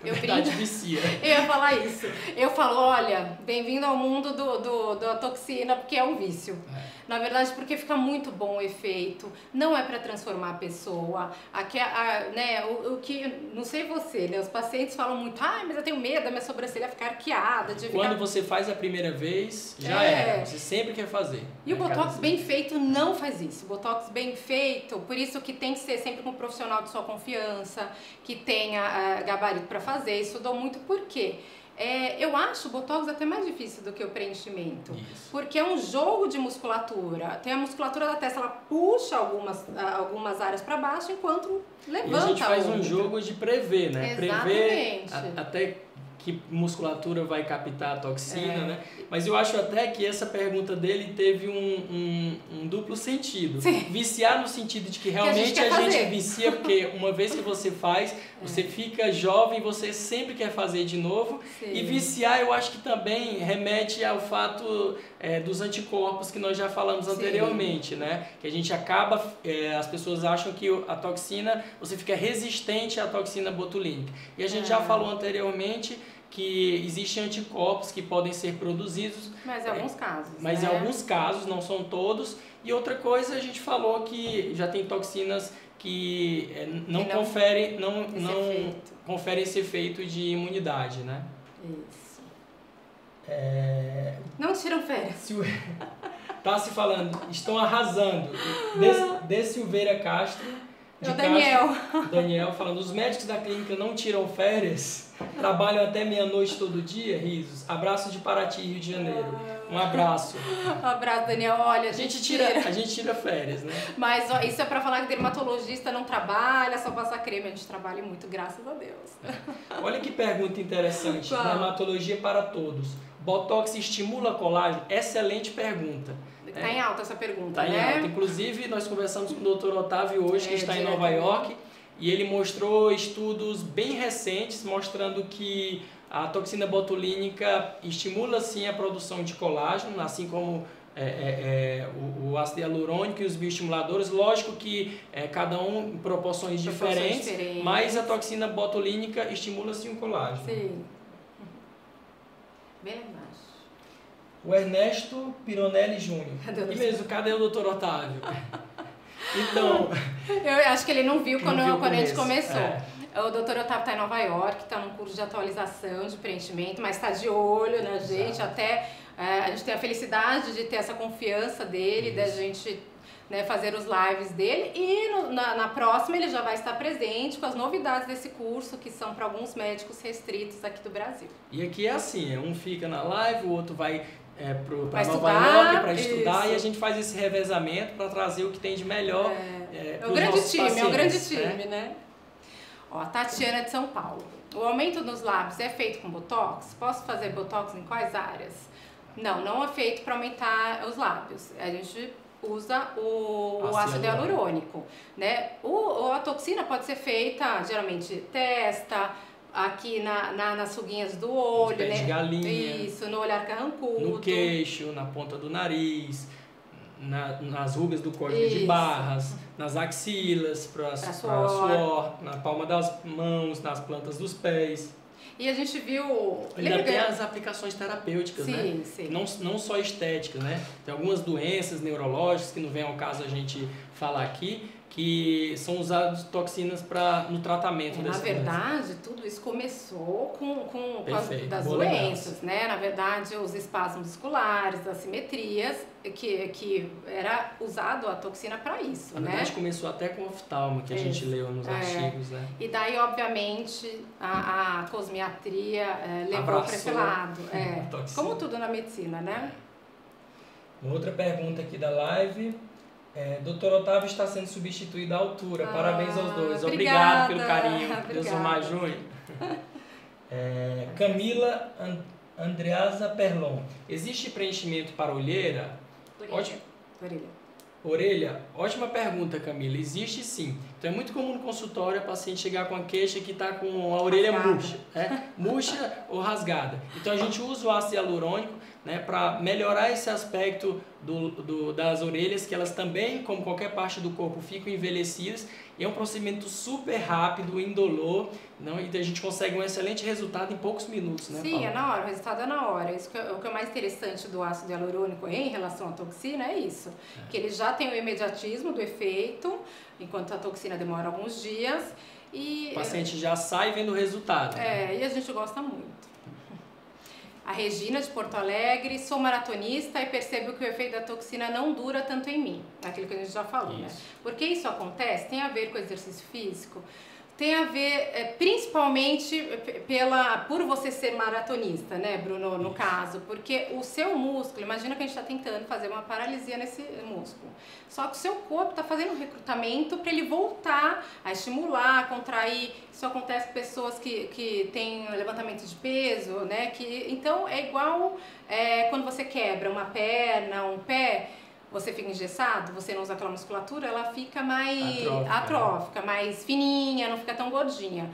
Na verdade, vicia. Eu ia falar isso. Eu falo, olha, bem-vindo ao mundo da toxina, porque é um vício. Na verdade, porque fica muito bom o efeito. Não é para transformar a pessoa. Aqui, né, o que, não sei você, né, os pacientes falam muito, mas eu tenho medo da minha sobrancelha ficar arqueada. Quando você faz a primeira vez, já era. Você sempre quer fazer. E o Botox bem feito não faz isso. O Botox bem feito, por isso que tem que ser sempre com um profissional de sua confiança, que tenha gabarito para fazer. Estudou muito, por quê? Eu acho o Botox até mais difícil do que o preenchimento. Isso. Porque é um jogo de musculatura. Tem a musculatura da testa, ela puxa algumas áreas para baixo enquanto levanta. E a gente faz um jogo de prever, né? Exatamente. Prever até que musculatura vai captar a toxina, né? Mas eu acho até que essa pergunta dele teve um duplo sentido. Sim. Viciar no sentido de que realmente a gente vicia, porque uma vez que você faz, você fica jovem, você sempre quer fazer de novo. Sim. E viciar eu acho que também remete ao fato dos anticorpos que nós já falamos anteriormente, né? Que a gente acaba, as pessoas acham que a toxina, você fica resistente à toxina botulínica. E a gente já falou anteriormente que existem anticorpos que podem ser produzidos. Mas em alguns casos. Mas em alguns casos, não são todos. E outra coisa, a gente falou que já tem toxinas que não conferem esse efeito de imunidade, né? Isso. Não tiram férias. Tá se falando, estão arrasando. De Silveira Castro. O Daniel. Daniel falando, os médicos da clínica não tiram férias, trabalham até meia-noite todo dia, risos. Abraço de Paraty, Rio de Janeiro. Um abraço. Um abraço, Daniel. Olha, a gente tira férias, né? Mas ó, isso é pra falar que dermatologista não trabalha, só passa creme. A gente trabalha muito, graças a Deus. Olha que pergunta interessante. Qual? Dermatologia para todos. Botox estimula colágeno? Excelente pergunta. Está em alta essa pergunta, né? Está em alta. Inclusive, nós conversamos com o Dr. Otávio hoje, que está em Nova York, e ele mostrou estudos bem recentes mostrando que a toxina botulínica estimula sim a produção de colágeno, assim como o ácido hialurônico e os bioestimuladores. Lógico que cada um em proporções diferentes, mas a toxina botulínica estimula sim o colágeno. Sim. Bem lembrado. O Ernesto Pironelli Júnior. E mesmo, cadê o Dr. Otávio? Então... Eu acho que ele não viu quando a gente começou. O Dr. Otávio está em Nova York, está num curso de atualização, de preenchimento, mas está de olho na gente. Exato. Até a gente tem a felicidade de ter essa confiança dele, da gente fazer os lives dele. E na próxima ele já vai estar presente com as novidades desse curso, que são para alguns médicos restritos aqui do Brasil. E aqui é assim, um fica na live, o outro vai para Nova York para estudar, e a gente faz esse revezamento para trazer o que tem de melhor para os nossos pacientes. É um grande time, né? Ó, Tatiana de São Paulo. O aumento nos lábios é feito com Botox? Posso fazer Botox em quais áreas? Não é feito para aumentar os lábios. A gente usa o ácido hialurônico, né? A toxina pode ser feita, geralmente, testa, aqui nas ruguinhas do olho, pés de galinha. Isso, no olhar carrancudo. No queixo, na ponta do nariz, nas rugas do código de barras, nas axilas, para suor, na palma das mãos, nas plantas dos pés. E a gente viu... Ainda tem as aplicações terapêuticas, sim, né? Sim. Não só estéticas, né? Tem algumas doenças neurológicas, que não vem ao caso a gente falar aqui, que são usadas toxinas no tratamento dessa doença. Na verdade, tudo isso começou com das doenças, né? Na verdade, os espasmos musculares, as simetrias, que era usado a toxina para isso, Na verdade, começou até com o oftalmo, que a gente leu nos artigos, né? E daí, obviamente, a cosmiatria levou para esse lado. Como tudo na medicina, né? Uma outra pergunta aqui da live. Dr. Otávio está sendo substituído à altura. Parabéns aos dois. Obrigado pelo carinho. Deus o mais junho. Camila Andreasa Perlon. Existe preenchimento para olheira? Orelha. Orelha, ótima pergunta, Camila. Existe sim. Então é muito comum no consultório a paciente chegar com a queixa que está com a orelha murcha, né? Murcha ou rasgada. Então a gente usa o ácido hialurônico, né, para melhorar esse aspecto das orelhas, que elas também, como qualquer parte do corpo, ficam envelhecidas. E é um procedimento super rápido, indolor, não? E a gente consegue um excelente resultado em poucos minutos, né, Sim, Paula? é na hora, o resultado é na hora. O que é mais interessante do ácido hialurônico em relação à toxina é isso, que ele já tem o imediatismo do efeito, enquanto a toxina demora alguns dias. E o paciente já sai vendo o resultado. né? E a gente gosta muito. A Regina de Porto Alegre, sou maratonista e percebo que o efeito da toxina não dura tanto em mim, aquilo que a gente já falou, né? Por que isso acontece? Tem a ver com o exercício físico, tem a ver principalmente por você ser maratonista, né, Bruno, no caso, porque o seu músculo, imagina que a gente está tentando fazer uma paralisia nesse músculo, só que o seu corpo está fazendo um recrutamento para ele voltar a estimular, a contrair. Isso acontece com pessoas que têm levantamento de peso, né, então é igual quando você quebra uma perna, um pé, você fica engessado, você não usa aquela musculatura, ela fica mais atrófica, mais fininha, não fica tão gordinha.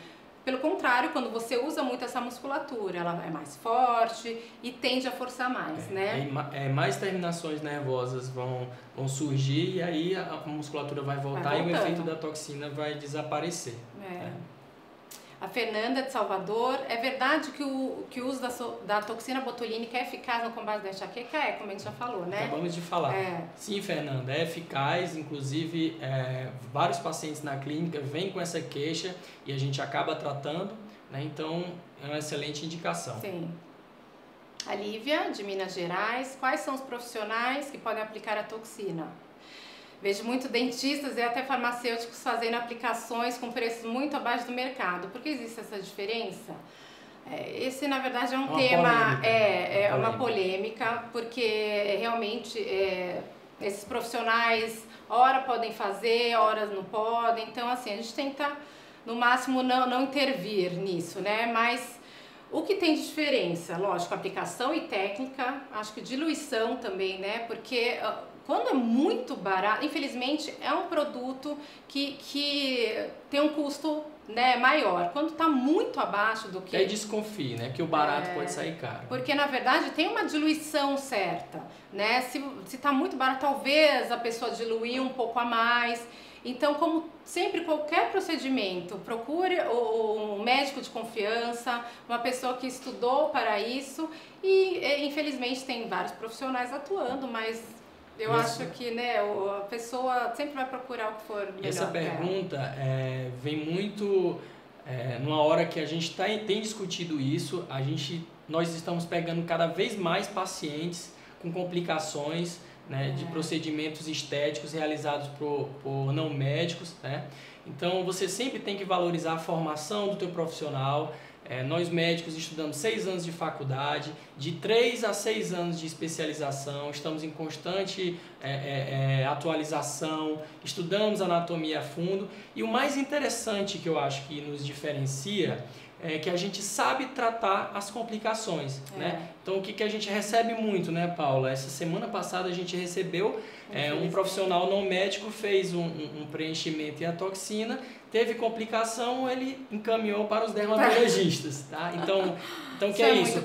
Pelo contrário, quando você usa muito essa musculatura, ela é mais forte e tende a forçar mais, né? Mais terminações nervosas vão surgir e aí a musculatura vai voltar e o efeito da toxina vai desaparecer. A Fernanda de Salvador, é verdade que o uso da toxina botulínica é eficaz no combate da enxaqueca? Como a gente já falou, né? Acabamos de falar. Sim, Fernanda, é eficaz. Inclusive, vários pacientes na clínica vêm com essa queixa e a gente acaba tratando, né? Então, é uma excelente indicação. Sim. A Lívia, de Minas Gerais, quais são os profissionais que podem aplicar a toxina? Vejo muito dentistas e até farmacêuticos fazendo aplicações com preços muito abaixo do mercado. Por que existe essa diferença? Esse, na verdade, é um tema, uma polêmica, porque realmente esses profissionais, ora podem fazer, ora não podem. Então, assim, a gente tenta, no máximo, não intervir nisso, né? Mas o que tem de diferença? Lógico, aplicação e técnica, acho que diluição também, né? Porque quando é muito barato, infelizmente é um produto que tem um custo, né, maior. Quando está muito abaixo do que... Aí desconfie, né? Que o barato pode sair caro. Porque na verdade tem uma diluição certa, né? Se está muito barato, talvez a pessoa diluir um pouco a mais. Então, como sempre, qualquer procedimento, procure um médico de confiança, uma pessoa que estudou para isso. E infelizmente tem vários profissionais atuando, mas eu acho que, né, a pessoa sempre vai procurar o que for melhor. Essa pergunta vem muito numa hora que a gente tem discutido isso. Nós estamos pegando cada vez mais pacientes com complicações, né, de procedimentos estéticos realizados por não médicos, né? Então você sempre tem que valorizar a formação do teu profissional. Nós médicos estudamos 6 anos de faculdade, de 3 a 6 anos de especialização, estamos em constante atualização, estudamos anatomia a fundo e o mais interessante que eu acho que nos diferencia é que a gente sabe tratar as complicações, né? Então o que a gente recebe muito, né, Paula? Essa semana passada a gente recebeu um profissional não médico, fez um preenchimento e a toxina, teve complicação, ele encaminhou para os dermatologistas, tá? Então que é isso?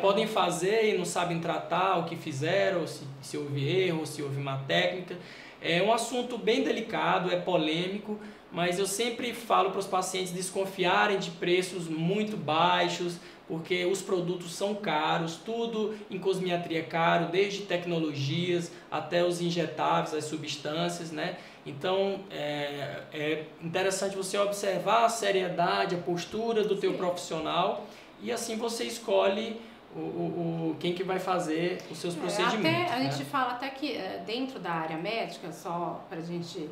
Podem fazer e não sabem tratar o que fizeram, se houve erro, se houve má técnica. É um assunto bem delicado, é polêmico, mas eu sempre falo para os pacientes desconfiarem de preços muito baixos, porque os produtos são caros, tudo em cosmiatria é caro, desde tecnologias até os injetáveis, as substâncias, né? Então é interessante você observar a seriedade, a postura do teu profissional e assim você escolhe quem que vai fazer os seus procedimentos. A gente fala até que dentro da área médica, só para a gente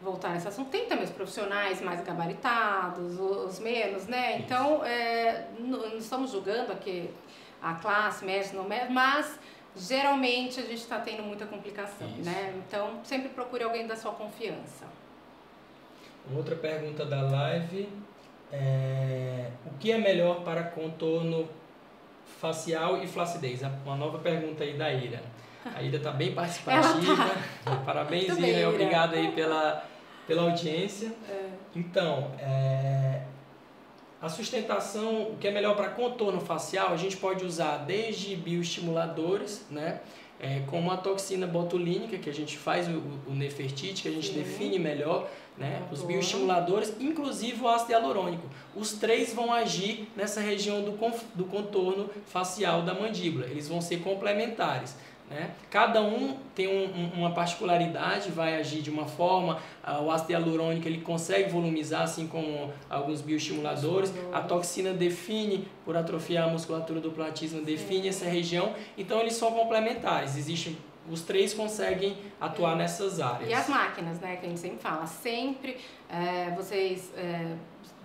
voltar nesse assunto, tem também os profissionais mais gabaritados, os menos, né? Isso. Então, não estamos julgando aqui a classe médica, não médica, mas geralmente a gente está tendo muita complicação, né? Então, sempre procure alguém da sua confiança. Outra pergunta da live o que é melhor para contorno facial e flacidez? Uma nova pergunta aí da Ira. A Ira está bem participativa. Parabéns, Ira. Ira. Obrigado aí pela audiência. Então, a sustentação, o que é melhor para contorno facial, a gente pode usar desde bioestimuladores, né? Como a toxina botulínica, que a gente faz o Nefertiti, que a gente define melhor, né? Os bioestimuladores, inclusive o ácido hialurônico. Os três vão agir nessa região do contorno facial da mandíbula. Eles vão ser complementares, né? Cada um tem uma particularidade, vai agir de uma forma. O ácido hialurônico ele consegue volumizar, assim como alguns bioestimuladores. A toxina define, por atrofiar a musculatura do platisma, define essa região. Então eles são complementares. Os três conseguem atuar nessas áreas. E as máquinas, né, que a gente sempre fala. Sempre, vocês...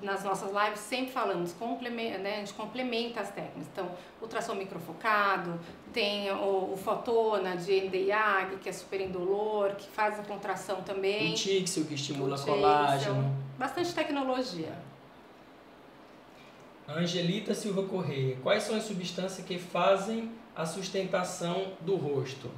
nas nossas lives sempre falamos, né, a gente complementa as técnicas. Então, ultrassom microfocado, tem o Fotona de NDIAG, que é super indolor, que faz a contração também. O Tixel, que estimula colágeno. Bastante tecnologia. Angelita Silva Correia, quais são as substâncias que fazem a sustentação do rosto?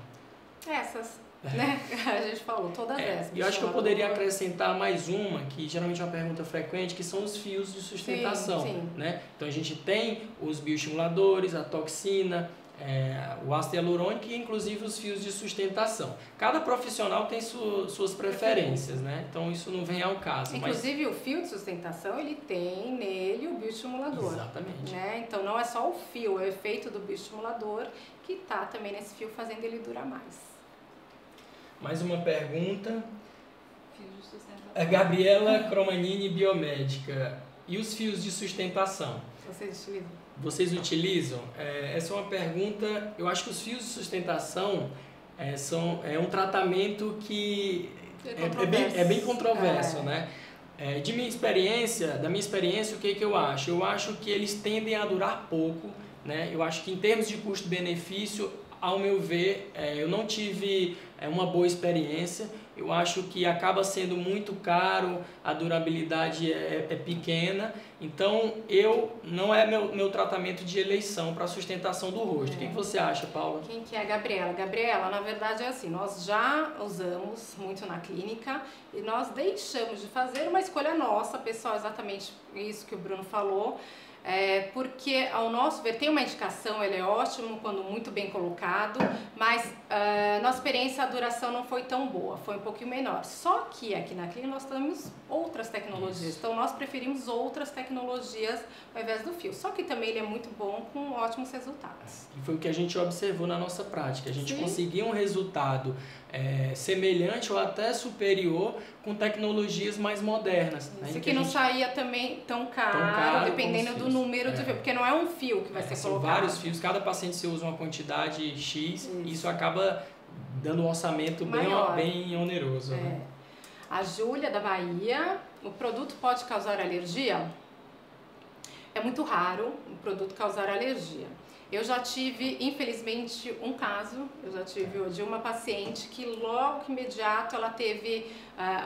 Essas. Né? A gente falou, todas essas. Eu acho que eu poderia acrescentar mais uma, que geralmente é uma pergunta frequente, que são os fios de sustentação. Sim. Né? Então a gente tem os bioestimuladores, a toxina, o ácido hialurônico e inclusive os fios de sustentação. Cada profissional tem suas preferências, né? Então isso não vem ao caso. Inclusive o fio de sustentação, ele tem nele o bioestimulador. Exatamente. Né? Então não é só o fio, é o efeito do bioestimulador que está também nesse fio fazendo ele durar mais. Mais uma pergunta. A Gabriela Cromanini, biomédica. E os fios de sustentação? Vocês utilizam? Essa é uma pergunta. Eu acho que os fios de sustentação é um tratamento que é bem controverso, né? Da minha experiência, o que eu acho? Eu acho que eles tendem a durar pouco, né? Eu acho que em termos de custo-benefício, ao meu ver, eu não tive uma boa experiência. Eu acho que acaba sendo muito caro, a durabilidade é pequena. Então, não é meu tratamento de eleição para a sustentação do rosto. O que você acha, Paula? Quem que é a Gabriela? Gabriela, na verdade, é assim, nós já usamos muito na clínica e nós deixamos de fazer uma escolha nossa, pessoal, exatamente isso que o Bruno falou. Porque, ao nosso ver, tem uma indicação, ele é ótimo quando muito bem colocado, mas nossa experiência, a duração não foi tão boa, foi um pouquinho menor. Só que aqui na clínica nós temos outras tecnologias, então nós preferimos outras tecnologias ao invés do fio. Só que também ele é muito bom com ótimos resultados. E foi o que a gente observou na nossa prática, a gente conseguia um resultado semelhante ou até superior com tecnologias mais modernas. Isso que não saía também tão caro dependendo do número de fio, porque não é um fio que vai ser são colocado. Vários fios, cada paciente você usa uma quantidade X, e isso acaba dando um orçamento bem oneroso. Né? A Júlia, da Bahia, o produto pode causar alergia? É muito raro o produto causar alergia. Eu já tive, infelizmente, um caso, de uma paciente que logo imediato ela teve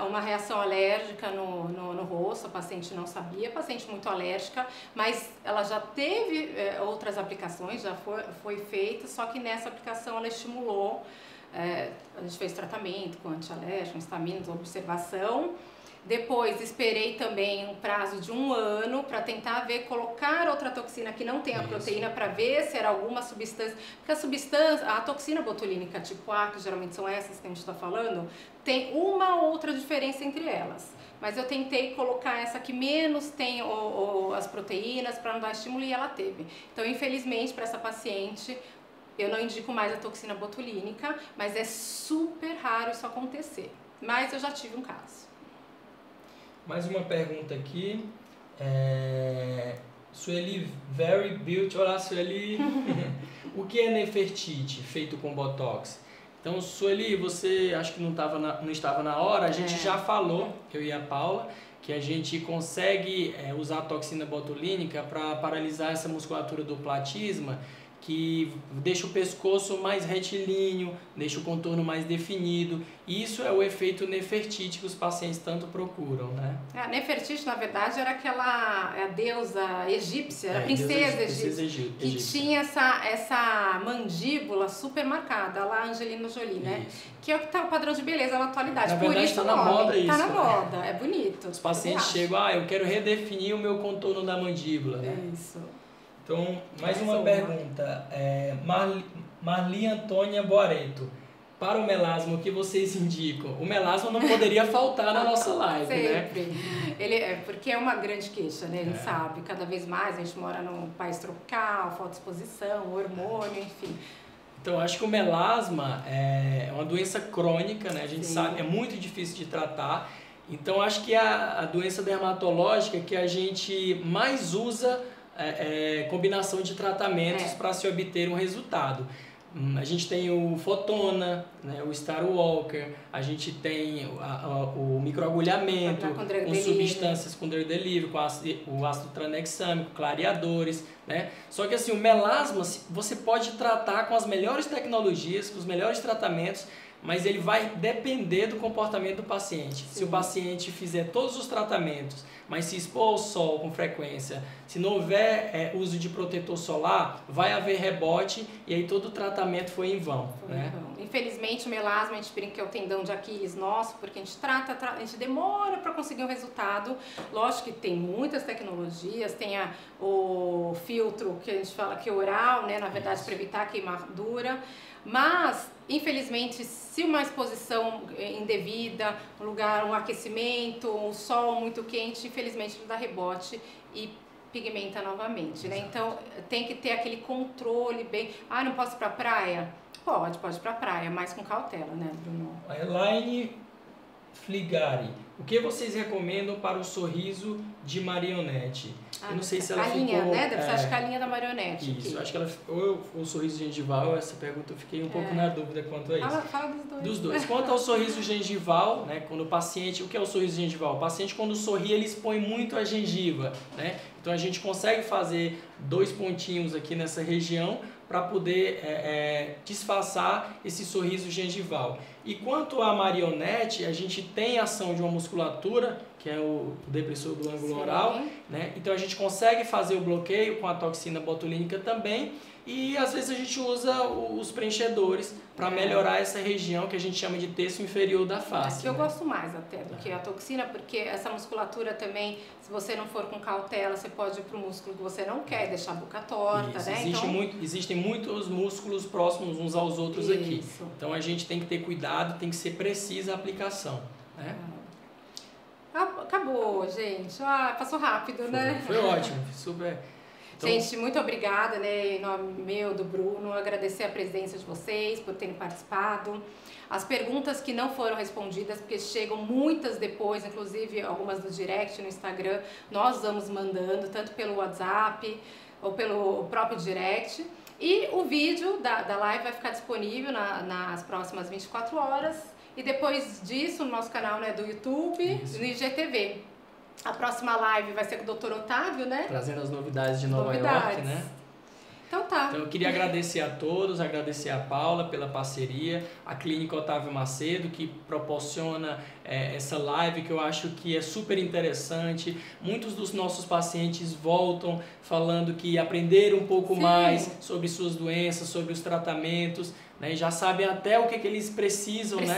uma reação alérgica no rosto, a paciente não sabia, paciente muito alérgica, mas ela já teve outras aplicações, já foi feita, só que nessa aplicação ela estimulou, a gente fez tratamento com antialérgico, histaminas, observação. Depois esperei também um prazo de 1 ano para tentar colocar outra toxina que não tem a proteína para ver se era alguma substância, porque a toxina botulínica tipo A, que geralmente são essas que a gente está falando, tem uma outra diferença entre elas. Mas eu tentei colocar essa que menos tem as proteínas para não dar estímulo e ela teve. Então, infelizmente, para essa paciente, eu não indico mais a toxina botulínica, mas é super raro isso acontecer. Mas eu já tive um caso. Mais uma pergunta aqui. Sueli Very Beauty. Olá, Sueli. O que é Nefertiti feito com Botox? Então, Sueli, você acho que não estava na hora. A gente já falou, eu e a Paula, que a gente consegue usar a toxina botulínica para paralisar essa musculatura do platisma, que deixa o pescoço mais retilíneo, deixa o contorno mais definido. Isso é o efeito Nefertiti que os pacientes tanto procuram, né? A Nefertiti, na verdade, era a deusa egípcia, a princesa egípcia, que tinha essa mandíbula super marcada, lá Angelina Jolie, né? Isso. Que é o que tá o padrão de beleza na atualidade. Na verdade, por isso tá na moda isso. Tá na moda, é bonito. Os pacientes chegam, eu quero redefinir o meu contorno da mandíbula, né? Isso. Então, mais uma pergunta. Marli Antônia Boareto. Para o melasma, o que vocês indicam? O melasma não poderia faltar na nossa live, sempre, né? Porque é uma grande queixa, né? A gente sabe, cada vez mais a gente mora num país tropical, falta exposição, hormônio, enfim. Então, acho que o melasma é uma doença crônica, né? A gente sabe, é muito difícil de tratar. Então, acho que a doença dermatológica que a gente mais usa combinação de tratamentos para se obter um resultado. A gente tem o Fotona, né, o Star Walker, a gente tem o microagulhamento, com substâncias com drug delivery, com o ácido tranexâmico, clareadores, né? Só que assim, o melasma você pode tratar com as melhores tecnologias, com os melhores tratamentos, mas ele vai depender do comportamento do paciente. Sim. Se o paciente fizer todos os tratamentos, mas se expor ao sol com frequência, se não houver uso de protetor solar, vai haver rebote e aí todo o tratamento foi em vão. Né? Infelizmente, o melasma, a gente brinca que é o tendão de Aquiles nosso, porque a gente a gente demora para conseguir um resultado. Lógico que tem muitas tecnologias, tem o filtro que a gente fala que é oral, né? Na verdade, para evitar a queimadura. Mas, infelizmente, se uma exposição indevida, um aquecimento, um sol muito quente, infelizmente ele dá rebote e pigmenta novamente, né? Então, tem que ter aquele controle bem... não posso ir pra praia? Pode ir pra praia, mas com cautela, né, Bruno? A Elaine Fligari, o que vocês recomendam para o sorriso de marionete? Eu não sei se ela ficou... A linha, né? Deve ser, acho que a linha da marionete. Isso, acho que ela ou o sorriso gengival, essa pergunta eu fiquei um pouco na dúvida quanto a isso. Fala dos dois. Dos dois. Quanto ao sorriso gengival, né? Quando o paciente... O que é o sorriso gengival? O paciente, quando sorri, ele expõe muito a gengiva, né? Então, a gente consegue fazer 2 pontinhos aqui nessa região para poder disfarçar esse sorriso gengival. E quanto à marionete, a gente tem ação de uma musculatura, que é o depressor do ângulo oral, né? Então a gente consegue fazer o bloqueio com a toxina botulínica também, e às vezes a gente usa os preenchedores para melhorar essa região que a gente chama de terço inferior da face. Que eu gosto mais até do que a toxina, porque essa musculatura também, se você não for com cautela, você pode ir para o músculo que você não quer, deixar a boca torta, isso. né? Existem muitos músculos próximos uns aos outros aqui. Então a gente tem que ter cuidado, tem que ser precisa a aplicação, né? Acabou, gente. Passou rápido, né? Foi ótimo, super. Então, gente, muito obrigada, né, em nome meu, do Bruno, agradecer a presença de vocês por terem participado. As perguntas que não foram respondidas, porque chegam muitas depois, inclusive algumas no direct, no Instagram, nós vamos mandando, tanto pelo WhatsApp ou pelo próprio direct. E o vídeo da live vai ficar disponível nas próximas 24 horas. E depois disso, no nosso canal, né, do YouTube e no IGTV. A próxima live vai ser com o Dr. Otávio, né? Trazendo as novidades de Nova York, né? Então tá. Então eu queria agradecer a todos, agradecer a Paula pela parceria, a Clínica Otávio Macedo, que proporciona essa live que eu acho que é super interessante. Muitos dos nossos pacientes voltam falando que aprenderam um pouco mais sobre suas doenças, sobre os tratamentos, né? E já sabem até o que eles precisam, né?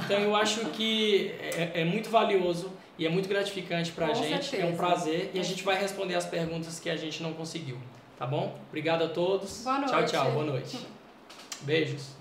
Então eu acho que é muito valioso e é muito gratificante pra gente, certeza. É um prazer e a gente vai responder as perguntas que a gente não conseguiu. Tá bom? Obrigado a todos. Boa noite. Tchau, boa noite. Beijos.